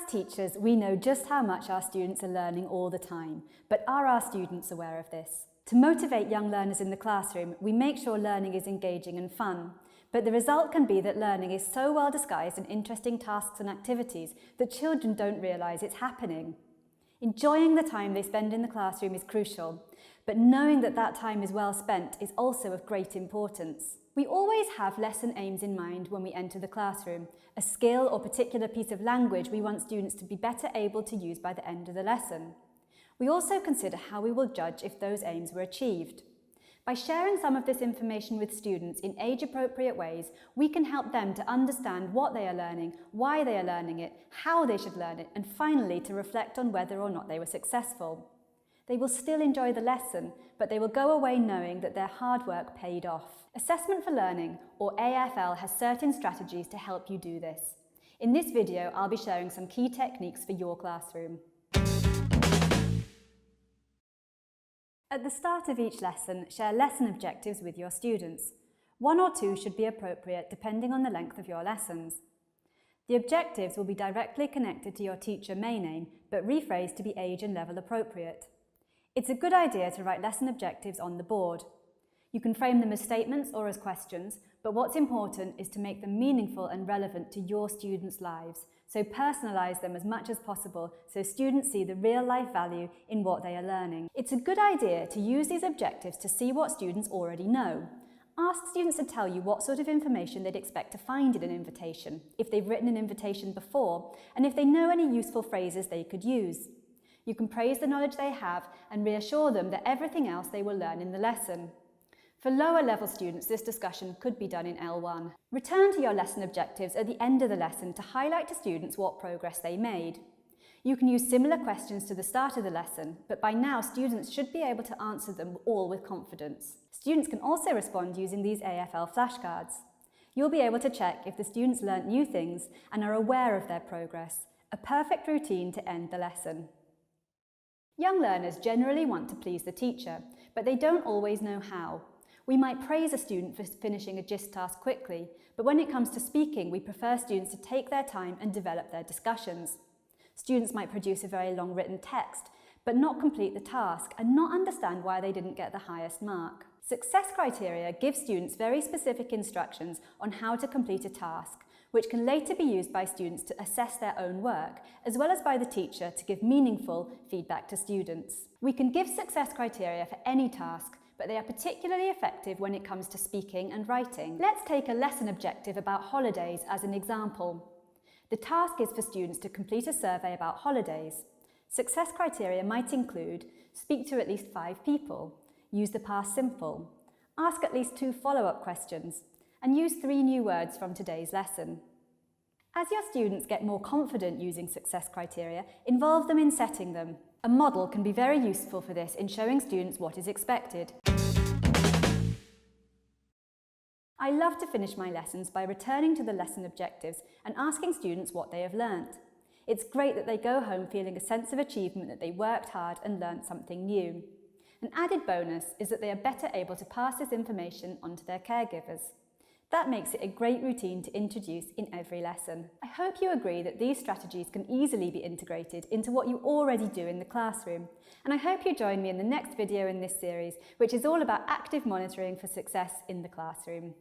teachers, we know just how much our students are learning all the time, but are our students aware of this? To motivate young learners in the classroom, we make sure learning is engaging and fun, but the result can be that learning is so well disguised in interesting tasks and activities that children don't realise it's happening. Enjoying the time they spend in the classroom is crucial, but knowing that that time is well spent is also of great importance. We always have lesson aims in mind when we enter the classroom, a skill or particular piece of language we want students to be better able to use by the end of the lesson. We also consider how we will judge if those aims were achieved. By sharing some of this information with students in age-appropriate ways, we can help them to understand what they are learning, why they are learning it, how they should learn it, and finally to reflect on whether or not they were successful. They will still enjoy the lesson, but they will go away knowing that their hard work paid off. Assessment for Learning, or AFL, has certain strategies to help you do this. In this video, I'll be sharing some key techniques for your classroom. At the start of each lesson, share lesson objectives with your students. 1 or 2 should be appropriate depending on the length of your lessons. The objectives will be directly connected to your teacher main aim, but rephrased to be age and level appropriate. It's a good idea to write lesson objectives on the board. You can frame them as statements or as questions, but what's important is to make them meaningful and relevant to your students' lives, so personalise them as much as possible so students see the real-life value in what they are learning. It's a good idea to use these objectives to see what students already know. Ask students to tell you what sort of information they'd expect to find in an invitation, if they've written an invitation before, and if they know any useful phrases they could use. You can praise the knowledge they have and reassure them that everything else they will learn in the lesson. For lower level students, this discussion could be done in L1. Return to your lesson objectives at the end of the lesson to highlight to students what progress they made. You can use similar questions to the start of the lesson, but by now students should be able to answer them all with confidence. Students can also respond using these AFL flashcards. You'll be able to check if the students learnt new things and are aware of their progress, a perfect routine to end the lesson. Young learners generally want to please the teacher, but they don't always know how. We might praise a student for finishing a GIST task quickly, but when it comes to speaking, we prefer students to take their time and develop their discussions. Students might produce a very long written text, but not complete the task and not understand why they didn't get the highest mark. Success criteria give students very specific instructions on how to complete a task, which can later be used by students to assess their own work, as well as by the teacher to give meaningful feedback to students. We can give success criteria for any task, but they are particularly effective when it comes to speaking and writing. Let's take a lesson objective about holidays as an example. The task is for students to complete a survey about holidays. Success criteria might include: speak to at least 5 people, use the past simple, ask at least 2 follow-up questions, and use 3 new words from today's lesson. As your students get more confident using success criteria, involve them in setting them. A model can be very useful for this in showing students what is expected. I love to finish my lessons by returning to the lesson objectives and asking students what they have learnt. It's great that they go home feeling a sense of achievement that they worked hard and learnt something new. An added bonus is that they are better able to pass this information on to their caregivers. That makes it a great routine to introduce in every lesson. I hope you agree that these strategies can easily be integrated into what you already do in the classroom. And I hope you join me in the next video in this series, which is all about active monitoring for success in the classroom.